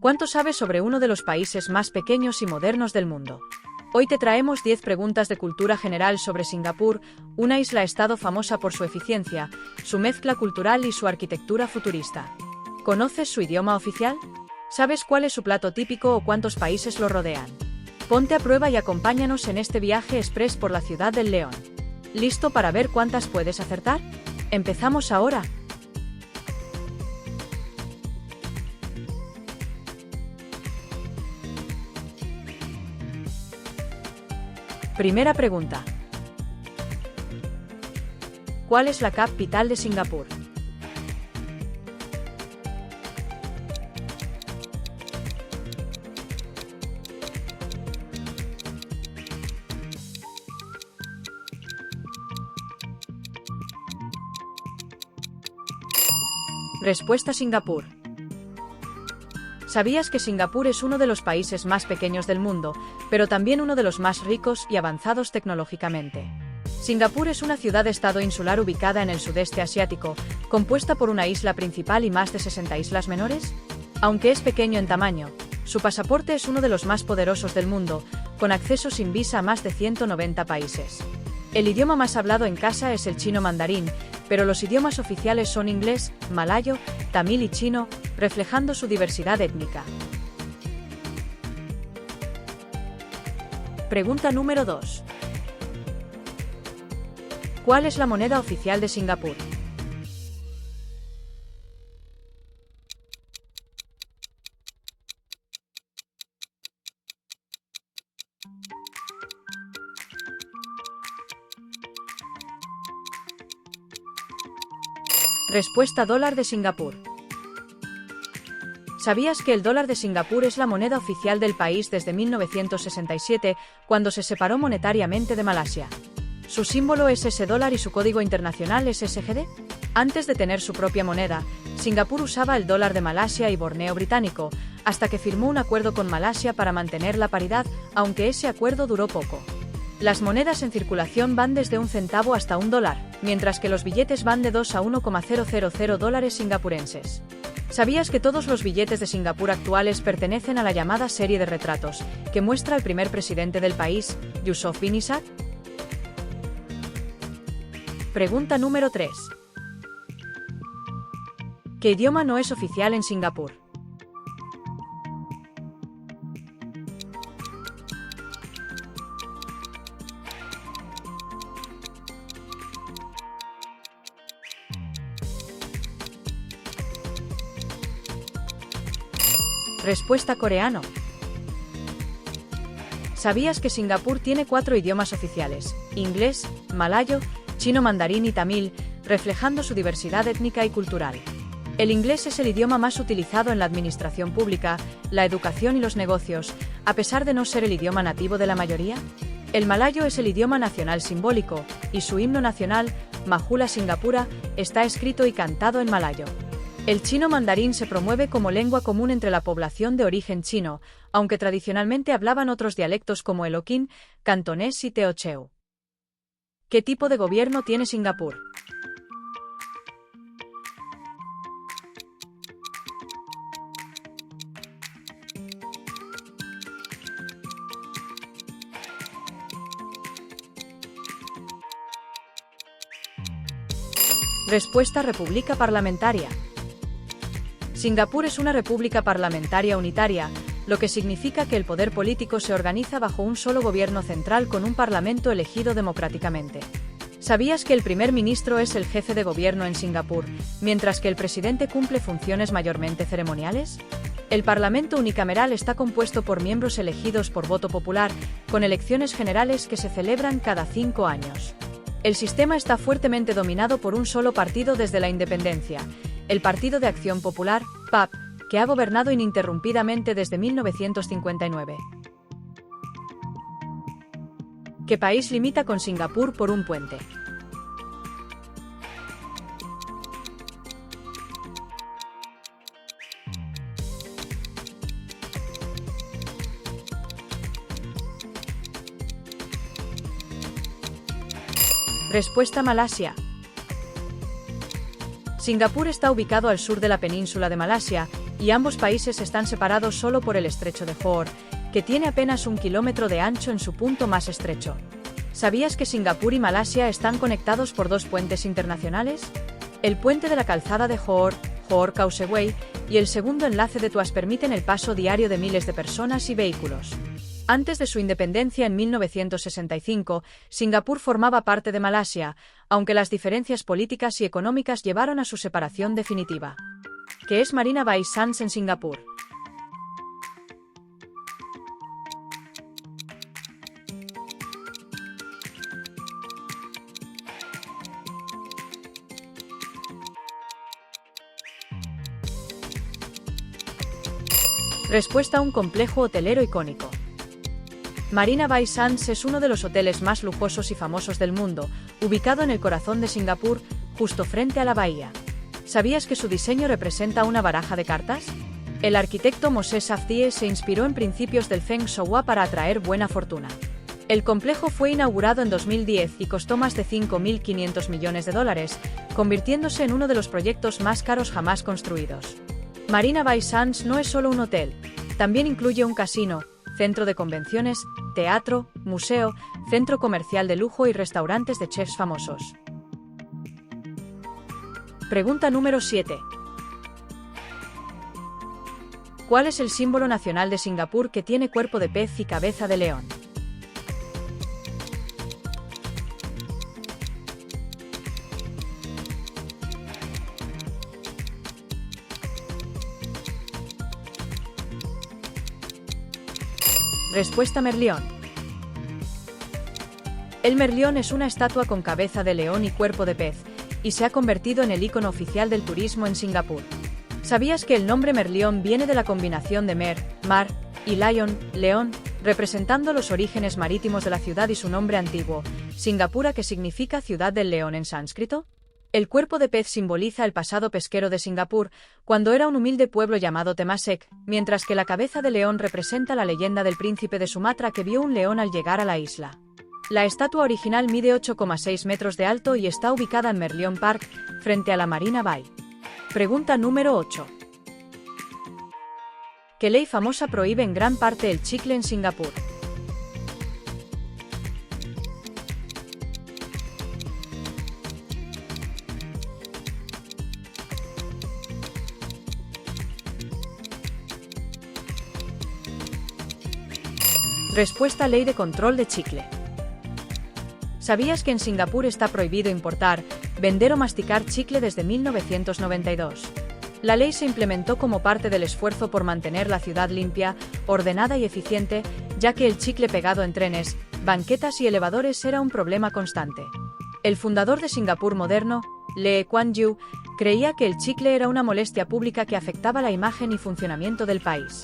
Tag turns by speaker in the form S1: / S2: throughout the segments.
S1: ¿Cuánto sabes sobre uno de los países más pequeños y modernos del mundo? Hoy te traemos 10 preguntas de cultura general sobre Singapur, una isla-estado famosa por su eficiencia, su mezcla cultural y su arquitectura futurista. ¿Conoces su idioma oficial? ¿Sabes cuál es su plato típico o cuántos países lo rodean? Ponte a prueba y acompáñanos en este viaje express por la ciudad del León. ¿Listo para ver cuántas puedes acertar? ¡Empezamos ahora! Primera pregunta. ¿Cuál es la capital de Singapur? Respuesta: Singapur. ¿Sabías que Singapur es uno de los países más pequeños del mundo, pero también uno de los más ricos y avanzados tecnológicamente? Singapur es una ciudad-estado insular ubicada en el sudeste asiático, compuesta por una isla principal y más de 60 islas menores. Aunque es pequeño en tamaño, su pasaporte es uno de los más poderosos del mundo, con acceso sin visa a más de 190 países. El idioma más hablado en casa es el chino mandarín, pero los idiomas oficiales son inglés, malayo, tamil y chino, reflejando su diversidad étnica. Pregunta número 2. ¿Cuál es la moneda oficial de Singapur? Respuesta: dólar de Singapur. ¿Sabías que el dólar de Singapur es la moneda oficial del país desde 1967, cuando se separó monetariamente de Malasia? Su símbolo es ese dólar y su código internacional es SGD. Antes de tener su propia moneda, Singapur usaba el dólar de Malasia y Borneo británico, hasta que firmó un acuerdo con Malasia para mantener la paridad, aunque ese acuerdo duró poco. Las monedas en circulación van desde un centavo hasta $1, mientras que los billetes van de 2 a 1,000 dólares singapurenses. ¿Sabías que todos los billetes de Singapur actuales pertenecen a la llamada serie de retratos, que muestra al primer presidente del país, Yusof bin Ishak? Pregunta número 3. ¿Qué idioma no es oficial en Singapur? Respuesta: coreano. ¿Sabías que Singapur tiene 4 idiomas oficiales: inglés, malayo, chino mandarín y tamil, reflejando su diversidad étnica y cultural? El inglés es el idioma más utilizado en la administración pública, la educación y los negocios, a pesar de no ser el idioma nativo de la mayoría. El malayo es el idioma nacional simbólico, y su himno nacional, Mahula Singapura, está escrito y cantado en malayo. El chino mandarín se promueve como lengua común entre la población de origen chino, aunque tradicionalmente hablaban otros dialectos como el hokkien, cantonés y teochew. ¿Qué tipo de gobierno tiene Singapur? Respuesta: república parlamentaria. Singapur es una república parlamentaria unitaria, lo que significa que el poder político se organiza bajo un solo gobierno central con un parlamento elegido democráticamente. ¿Sabías que el primer ministro es el jefe de gobierno en Singapur, mientras que el presidente cumple funciones mayormente ceremoniales? El parlamento unicameral está compuesto por miembros elegidos por voto popular, con elecciones generales que se celebran cada 5 años. El sistema está fuertemente dominado por un solo partido desde la independencia, el Partido de Acción Popular, PAP, que ha gobernado ininterrumpidamente desde 1959. ¿Qué país limita con Singapur por un puente? Respuesta: Malasia. Singapur está ubicado al sur de la península de Malasia, y ambos países están separados solo por el estrecho de Johor, que tiene apenas 1 kilómetro de ancho en su punto más estrecho. ¿Sabías que Singapur y Malasia están conectados por 2 puentes internacionales? El puente de la calzada de Johor, Johor Causeway, y el segundo enlace de Tuas permiten el paso diario de miles de personas y vehículos. Antes de su independencia en 1965, Singapur formaba parte de Malasia, aunque las diferencias políticas y económicas llevaron a su separación definitiva. ¿Qué es Marina Bay Sands en Singapur? Respuesta: un complejo hotelero icónico. Marina Bay Sands es uno de los hoteles más lujosos y famosos del mundo, ubicado en el corazón de Singapur, justo frente a la bahía. ¿Sabías que su diseño representa una baraja de cartas? El arquitecto Moses Safdie se inspiró en principios del Feng Shui para atraer buena fortuna. El complejo fue inaugurado en 2010 y costó más de $5.500 millones, convirtiéndose en uno de los proyectos más caros jamás construidos. Marina Bay Sands no es solo un hotel, también incluye un casino, centro de convenciones, teatro, museo, centro comercial de lujo y restaurantes de chefs famosos. Pregunta número 7. ¿Cuál es el símbolo nacional de Singapur que tiene cuerpo de pez y cabeza de león? Respuesta: Merlión. El Merlión es una estatua con cabeza de león y cuerpo de pez, y se ha convertido en el icono oficial del turismo en Singapur. ¿Sabías que el nombre Merlión viene de la combinación de mer, mar, y lion, león, representando los orígenes marítimos de la ciudad y su nombre antiguo, Singapura, que significa ciudad del león en sánscrito? El cuerpo de pez simboliza el pasado pesquero de Singapur, cuando era un humilde pueblo llamado Temasek, mientras que la cabeza de león representa la leyenda del príncipe de Sumatra que vio un león al llegar a la isla. La estatua original mide 8,6 metros de alto y está ubicada en Merlion Park, frente a la Marina Bay. Pregunta número 8. ¿Qué ley famosa prohíbe en gran parte el chicle en Singapur? Respuesta: ley de control de chicle. ¿Sabías que en Singapur está prohibido importar, vender o masticar chicle desde 1992? La ley se implementó como parte del esfuerzo por mantener la ciudad limpia, ordenada y eficiente, ya que el chicle pegado en trenes, banquetas y elevadores era un problema constante. El fundador de Singapur moderno, Lee Kuan Yew, creía que el chicle era una molestia pública que afectaba la imagen y funcionamiento del país.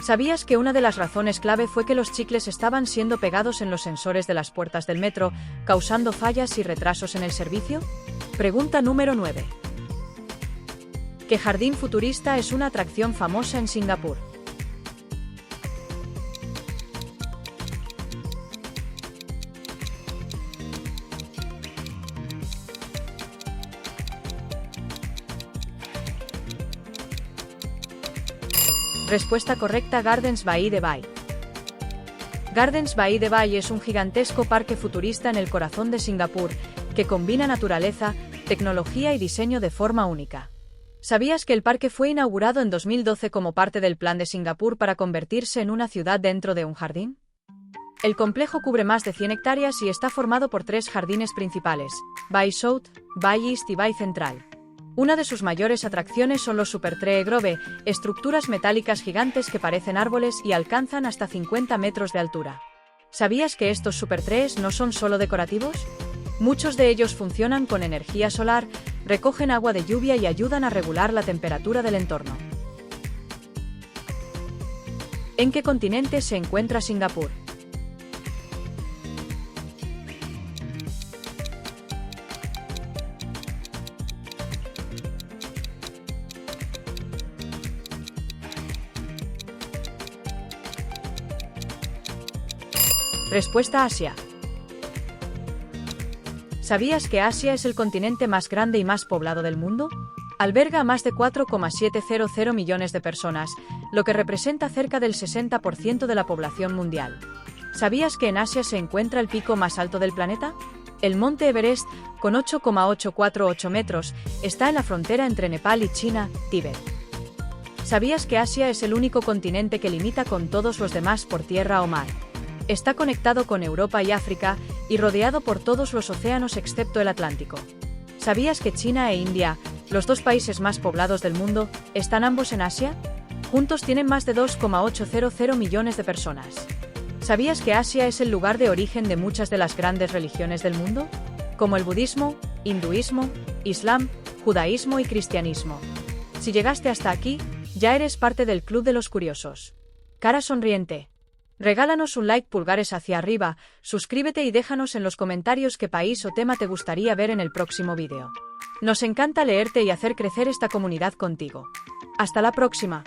S1: ¿Sabías que una de las razones clave fue que los chicles estaban siendo pegados en los sensores de las puertas del metro, causando fallas y retrasos en el servicio? Pregunta número 9. ¿Qué jardín futurista es una atracción famosa en Singapur? Respuesta correcta: Gardens by the Bay. Gardens by the Bay es un gigantesco parque futurista en el corazón de Singapur, que combina naturaleza, tecnología y diseño de forma única. ¿Sabías que el parque fue inaugurado en 2012 como parte del plan de Singapur para convertirse en una ciudad dentro de un jardín? El complejo cubre más de 100 hectáreas y está formado por 3 jardines principales: Bay South, Bay East y Bay Central. Una de sus mayores atracciones son los Super Tree Grove, estructuras metálicas gigantes que parecen árboles y alcanzan hasta 50 metros de altura. ¿Sabías que estos Super Trees no son solo decorativos? Muchos de ellos funcionan con energía solar, recogen agua de lluvia y ayudan a regular la temperatura del entorno. ¿En qué continente se encuentra Singapur? Respuesta: Asia. ¿Sabías que Asia es el continente más grande y más poblado del mundo? Alberga a más de 4,700 millones de personas, lo que representa cerca del 60% de la población mundial. ¿Sabías que en Asia se encuentra el pico más alto del planeta? El monte Everest, con 8,848 metros, está en la frontera entre Nepal y China, Tíbet. ¿Sabías que Asia es el único continente que limita con todos los demás por tierra o mar? Está conectado con Europa y África y rodeado por todos los océanos excepto el Atlántico. ¿Sabías que China e India, los dos países más poblados del mundo, están ambos en Asia? Juntos tienen más de 2,800 millones de personas. ¿Sabías que Asia es el lugar de origen de muchas de las grandes religiones del mundo? Como el budismo, hinduismo, islam, judaísmo y cristianismo. Si llegaste hasta aquí, ya eres parte del club de los curiosos. Cara sonriente. Regálanos un like, pulgares hacia arriba, suscríbete y déjanos en los comentarios qué país o tema te gustaría ver en el próximo vídeo. Nos encanta leerte y hacer crecer esta comunidad contigo. Hasta la próxima.